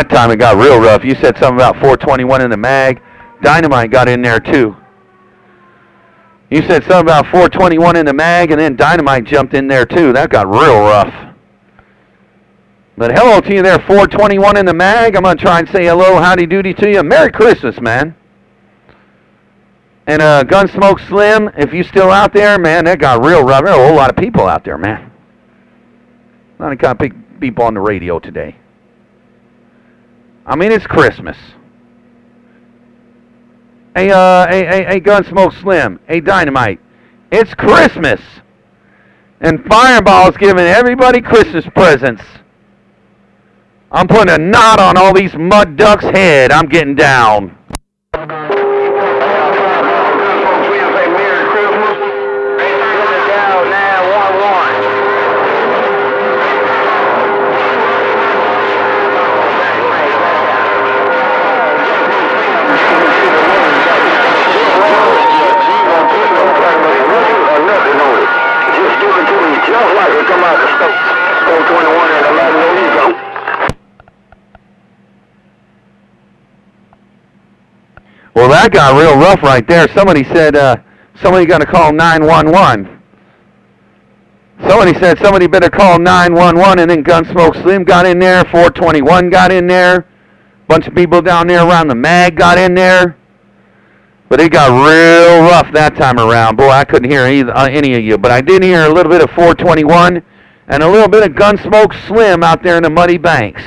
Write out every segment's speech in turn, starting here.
That time it got real rough. You said something about 421 in the mag. Dynomite got in there too. You said something about 421 in the mag, and then Dynomite jumped in there too. That got real rough. But hello to you there, 421 in the mag. I'm going to try and say hello, howdy doody to you. Merry Christmas, man. And Gunsmoke Slim, if you still out there, man, that got real rough. There are a whole lot of people out there, man. A lot of people on the radio today. I mean, it's Christmas. Hey, Gunsmoke Slim. Hey, Dynomite. It's Christmas. And Fireball's giving everybody Christmas presents. I'm putting a knot on all these mud ducks' head. I'm getting down. Well, that got real rough right there. Somebody said somebody got to call 911. Somebody said somebody better call 911, and then Gunsmoke Slim got in there. 421 got in there. Bunch of people down there around the mag got in there. But it got real rough that time around. Boy, I couldn't hear any of you. But I did hear a little bit of 421 and a little bit of Gunsmoke Slim out there in the muddy banks.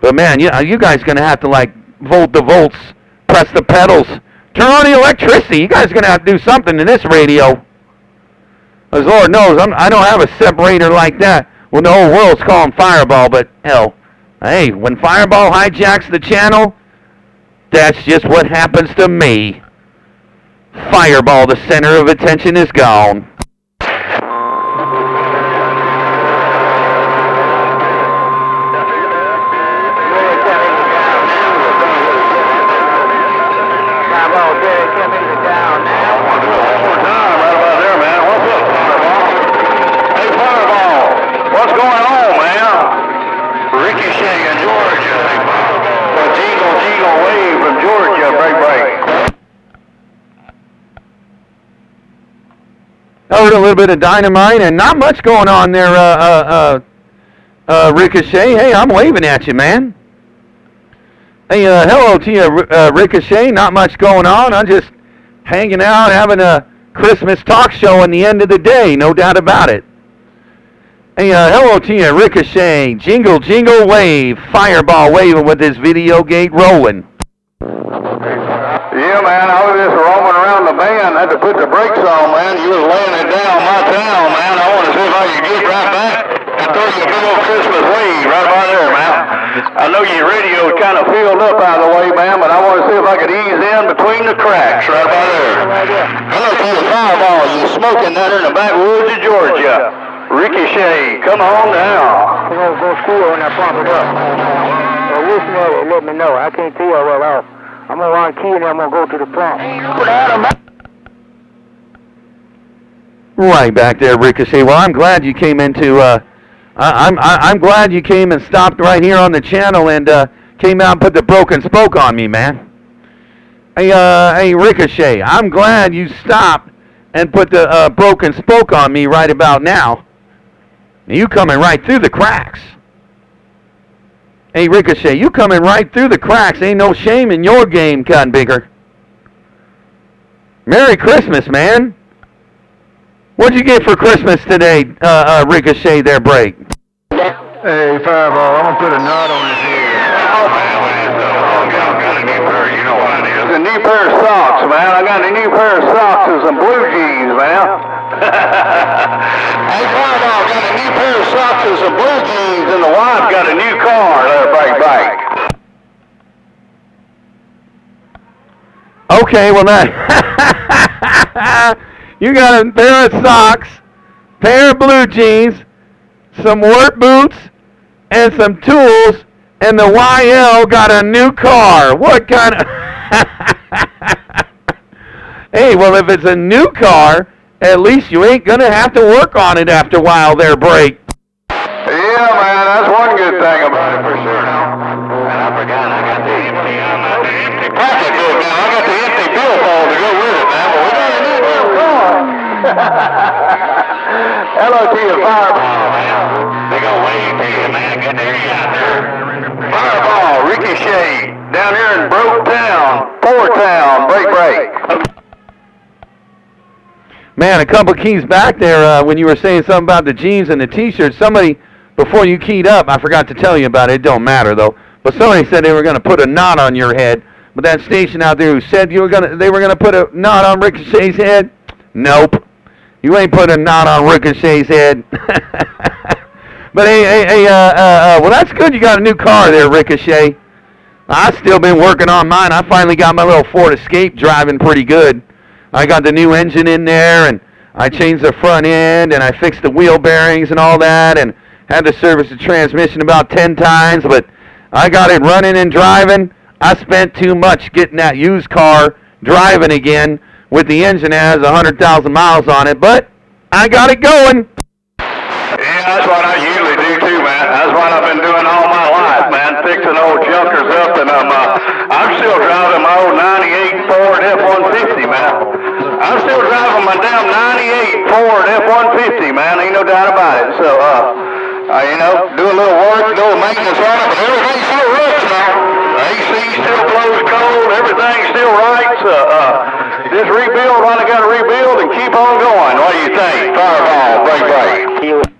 But, man, you guys going to have to, like, volt the volts, press the pedals, turn on the electricity. You guys are going to have to do something to this radio. As Lord knows, I don't have a separator like that. Well, the whole world's calling Fireball, but, hell, hey, when Fireball hijacks the channel, that's just what happens to me. Fireball, the center of attention, is gone. I heard a little bit of Dynomite and not much going on there, Ricochet. Hey, I'm waving at you, man. Hey, hello to you, Ricochet. Not much going on. I'm just hanging out, having a Christmas talk show in the end of the day, no doubt about it. Hey, hello to you, Ricochet. Jingle, jingle, wave. Fireball waving with his video gate rolling. Yeah, man, I was just roaming around the band. Had to put the brakes on, man. You was laying it down my town, man. I want to see if I could get right back and throw you a big old Christmas wave right by there, man. I know your radio kind of filled up out of the way, man, but I want to see if I could ease in between the cracks right by there. Hello to you, Fireball. You smoking down there in the backwoods of Georgia. Ricochet, come on down. I'm going to go school when I pump it up. Listen, let me know. I can't tell well off. I'm going to run key and I'm going to go to the pump. Right back there, Ricochet. Well, I'm glad you came into, I'm glad you came and stopped right here on the channel and came out and put the broken spoke on me, man. Hey, Ricochet, I'm glad you stopped and put the broken spoke on me right about now. You coming right through the cracks. Hey, Ricochet, you coming right through the cracks. Ain't no shame in your game, Cotton Bigger. Merry Christmas, man. What'd you get for Christmas today, Ricochet there, Break? Hey, Fireball, I'm going to put a knot on his head. It's a new pair of socks, man. I got a new pair of socks and some blue jeans, man. Hey, Fireball, got a new pair of socks and some blue jeans, and the wife got a new car there, back. Okay, well, that you got a pair of socks, pair of blue jeans, some work boots, and some tools, and the YL got a new car. What kind of... Hey, well, if it's a new car, at least you ain't going to have to work on it after a while there, Break. Yeah, man, that's one good good thing about it for sure now. And I forgot I got the empty pocketbook now. I got the empty billfold to go with it now, but we got a new little car. Hello to you, Fireball, man. They go wave to you, man. Good to hear you out there. Fireball, Ricochet, down here in Broketown, Town, break. Man, a couple keys back there when you were saying something about the jeans and the T-shirts. Somebody, before you keyed up, I forgot to tell you about it. It don't matter though. But somebody said they were going to put a knot on your head. But that station out there who said they were going to put a knot on Ricochet's head. Nope, you ain't put a knot on Ricochet's head. But hey, well that's good. You got a new car there, Ricochet. I've still been working on mine. I finally got my little Ford Escape driving pretty good. I got the new engine in there, and I changed the front end, and I fixed the wheel bearings and all that, and had to service the transmission about 10 times, but I got it running and driving. I spent too much getting that used car driving again with the engine that has 100,000 miles on it, but I got it going. Yeah, that's what I usually do too, man. That's what I've been doing all my life, man, fixing old junkers up, and I'm still driving my old 98 Ford F-150, man. I'm still driving my damn 98 Ford F-150, man. Ain't no doubt about it. So, do a little work, do a maintenance on it, but everything still runs now. The AC still blows cold, everything's still right. So, just rebuild what I got to rebuild and keep on going. What do you think? Fireball, break.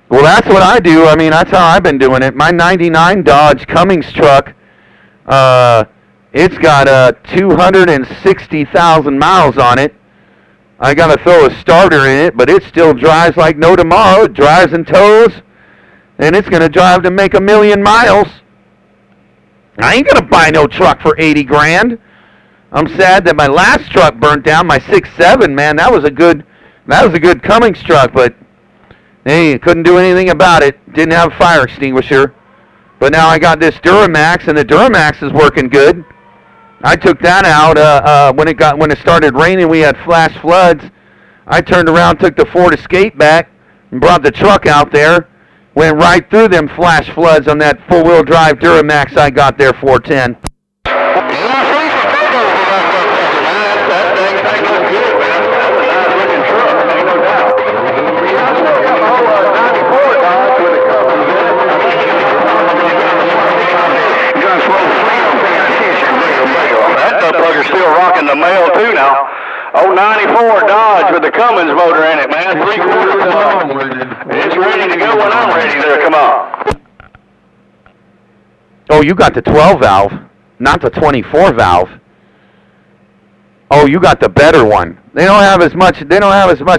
Well, that's what I do. I mean, that's how I've been doing it. My 99 Dodge Cummins truck, it's got 260,000 miles on it. I got to throw a starter in it, but it still drives like no tomorrow. It drives and tows, and it's going to drive to make 1 million miles. I ain't going to buy no truck for 80 grand. I'm sad that my last truck burnt down, my 6.7, man. That was a good Cummins truck, but hey, couldn't do anything about it. Didn't have a fire extinguisher. But now I got this Duramax, and the Duramax is working good. I took that out when it started raining. We had flash floods. I turned around, took the Ford Escape back, and brought the truck out there. Went right through them flash floods on that four-wheel drive Duramax I got there, 410. Still rocking the mail too now. Oh, 94 Dodge with the Cummins motor in it, man. 3/4 ton. It's ready to go when I'm ready there. Come on. Oh, you got the 12 valve, not the 24 valve. Oh, you got the better one. They don't have as much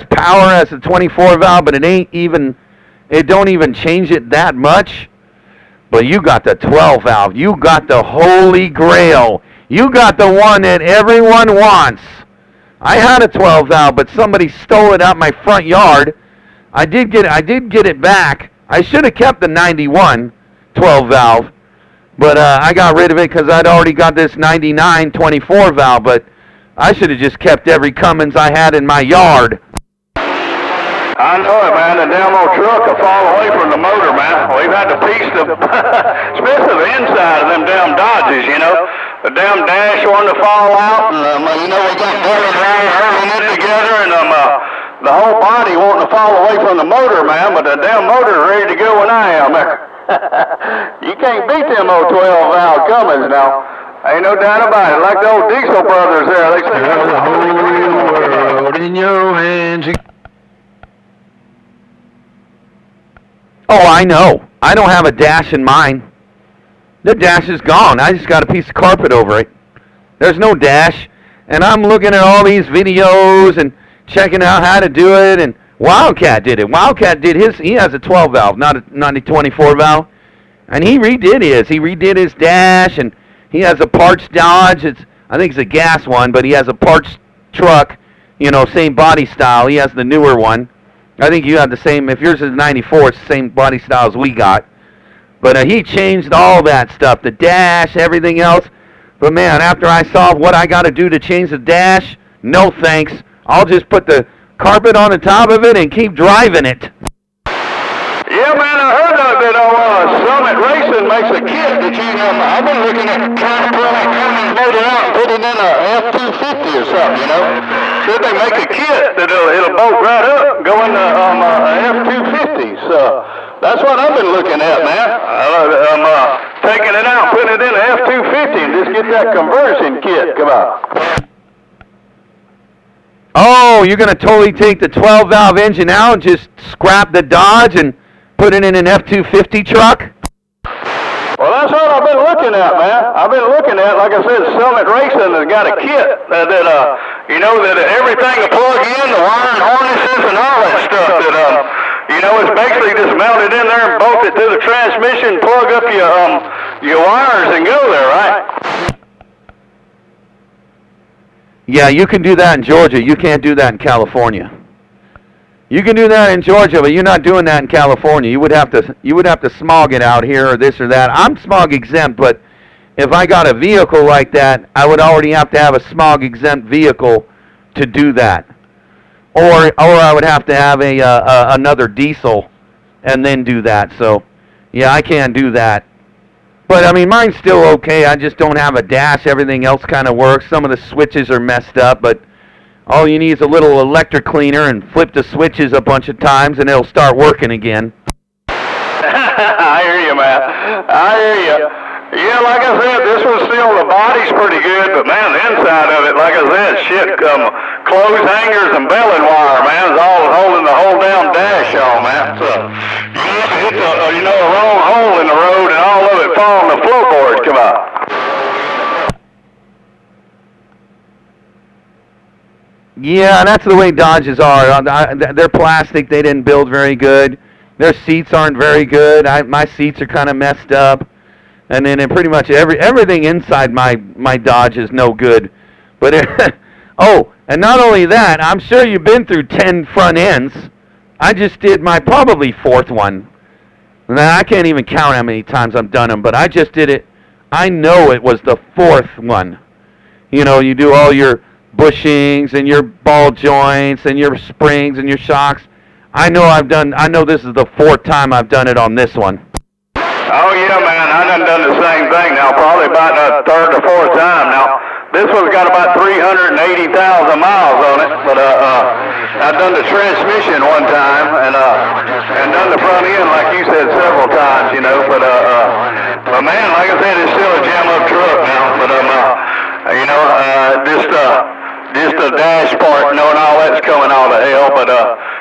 power as the 24 valve, but it don't even change it that much. But you got the 12 valve. You got the holy grail. You got the one that everyone wants. I had a 12 valve, but somebody stole it out my front yard. I did get it back. I should have kept the 91 12 valve, but I got rid of it because I'd already got this 99 24 valve, but I should have just kept every Cummins I had in my yard. I know it, man. The damn old truck will fall away from the motor, man. We've had to piece especially the inside of them damn Dodges, you know. The damn dash wanting to fall out, and, we got boilers around hurling it together, and the whole body wanting to fall away from the motor, man, but the damn motor's ready to go when I am there. You can't beat them old 12-valve Cummins now. Ain't no doubt about it. Like the old Diesel brothers there, they say, the whole world in your hands. Oh, I know. I don't have a dash in mine. The dash is gone. I just got a piece of carpet over it. There's no dash. And I'm looking at all these videos and checking out how to do it. And Wildcat did it. Wildcat did his. He has a 12 valve, not a 24 valve. And he redid his. He redid his dash. And he has a parts Dodge. I think it's a gas one, but he has a parts truck. Same body style. He has the newer one. I think you have the same. If yours is 94, it's the same body style as we got. But he changed all that stuff, the dash, everything else. But man, after I saw what I got to do to change the dash, no thanks. I'll just put the carpet on the top of it and keep driving it. Yeah, man, I heard that Summit Racing makes a kit that you I've been looking at trying to pull that motor out and put it in a F-250 or something, you know. Said they make a kit that it'll bolt right up, go in the F-250. So that's what I've been looking at, man. I'm taking it out, putting it in the F-250 and just get that conversion kit. Come on. Oh, you're going to totally take the 12-valve engine out and just scrap the Dodge and put it in an F-250 truck? Well, that's what I've been looking at, man. I've been looking at, like I said, Summit Racing has got a kit that everything will plug in, the wiring harnesses and all that stuff that, it's basically just mounted in there and bolt it to the transmission, plug up your wires and go there, right? Yeah, you can do that in Georgia. You can't do that in California. You can do that in Georgia, but you're not doing that in California. You would have to smog it out here or this or that. I'm smog exempt, but if I got a vehicle like that, I would already have to have a smog exempt vehicle to do that. Or I would have to have another diesel and then do that. So, yeah, I can't do that. But, I mean, mine's still okay. I just don't have a dash. Everything else kind of works. Some of the switches are messed up, but all you need is a little electric cleaner and flip the switches a bunch of times, and it'll start working again. I hear you, man. I hear you. Yeah, like I said, this one's still, the body's pretty good, but, man, the inside of it, like I said, clothes hangers and belling wire, man, is all holding the whole damn dash on, man. So, you hit a wrong hole in the road and all of it fall on the floorboard. Come on. Yeah, that's the way Dodges are. They're plastic. They didn't build very good. Their seats aren't very good. My seats are kind of messed up. And then pretty much everything inside my Dodge is no good. But and not only that, I'm sure you've been through 10 front ends. I just did my probably fourth one. Now, I can't even count how many times I've done them, but I just did it. I know it was the fourth one. You know, you do all your bushings and your ball joints and your springs and your shocks. I know this is the fourth time I've done it on this one. Oh, yeah, man, I done the same thing now, probably about the third or fourth time now. This one's got about 380,000 miles on it, but I've done the transmission one time and done the front end, like you said, several times, but man, like I said, it's still a jam-up truck now, but just the dash part, knowing all that's coming all to hell, but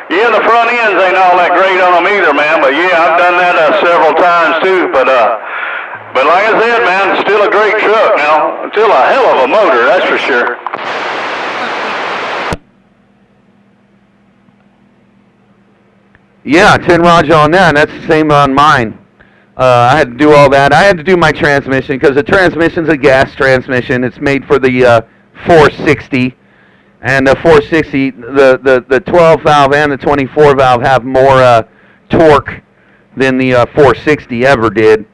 yeah, the front ends ain't all that great on them either, man, but yeah, I've done that several times too, but like I said, man, it's still a great truck now. It's still a hell of a motor, that's for sure. Yeah, 10 Roger on that, and that's the same on mine. I had to do all that. I had to do my transmission because the transmission's a gas transmission. It's made for the 460, and the 460, the 12 valve and the 24 valve have more torque than the 460 ever did.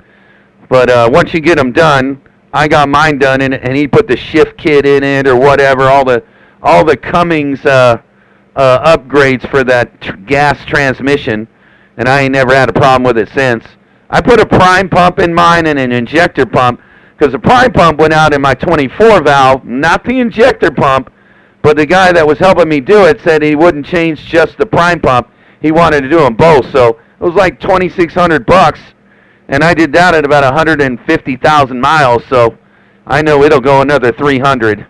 But once you get them done, I got mine done in it, and he put the shift kit in it or whatever, all the Cummins upgrades for that gas transmission, and I ain't never had a problem with it since. I put a prime pump in mine and an injector pump, because the prime pump went out in my 24 valve, not the injector pump, but the guy that was helping me do it said he wouldn't change just the prime pump. He wanted to do them both, so it was like $2,600, and I did that at about 150,000 miles, so I know it'll go another 300.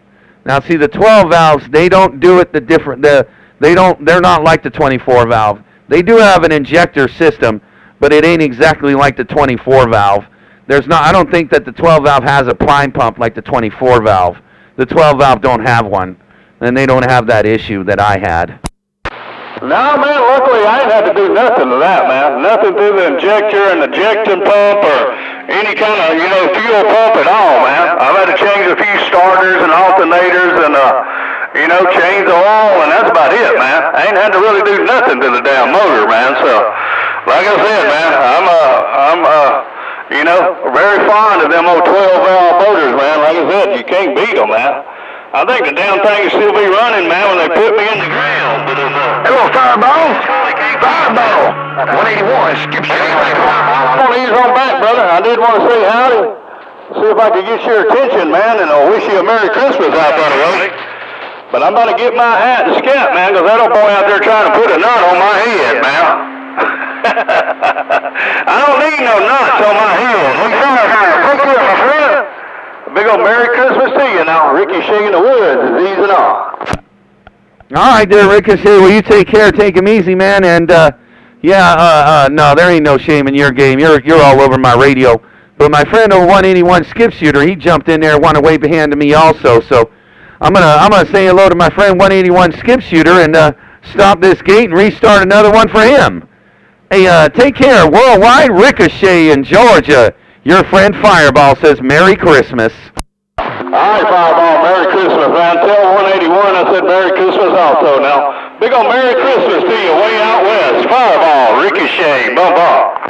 Now, see, the 12 valves, they don't do it they're not like the 24 valve. They do have an injector system, but it ain't exactly like the 24 valve. I don't think that the 12 valve has a prime pump like the 24 valve. The 12 valve don't have one, and they don't have that issue that I had. No, man, luckily I ain't had to do nothing to that, man. Nothing through the injector and ejection pump or any kind of, fuel pump at all, man. I've had to change a few starters and alternators and, change the oil, and that's about it, man. I ain't had to really do nothing to the damn motor, man. So, like I said, man, I'm very fond of them old 12-valve motors, man. Like I said, you can't beat them, man. I think the damn thing will still be running, man, when they put me in the ground. Hello, Fireball. Fireball. 181, skip shot. I'm going to ease on back, brother. I did want to say howdy. See if I could get your attention, man, and I'll wish you a Merry Christmas out by the way. But I'm about to get my hat and scat, man, because that old boy out there trying to put a knot on my head, man. I don't need no knots on my head. Take care, my friend. A big old Merry Christmas to you now. Ricochet in the woods is easing off. All right, there, Ricochet. Well, you take care. Take him easy, man. And no, there ain't no shame in your game. You're all over my radio. But my friend over 181 Skip Shooter, he jumped in there, wanted way behind to me also. So I'm gonna say hello to my friend 181 Skip Shooter and stop this gate and restart another one for him. Hey, take care. Worldwide, Ricochet in Georgia. Your friend Fireball says Merry Christmas. All right, Fireball, Merry Christmas, man. Tell 181 I said Merry Christmas also now. Big old Merry Christmas to you way out west. Fireball, Ricochet, bump off.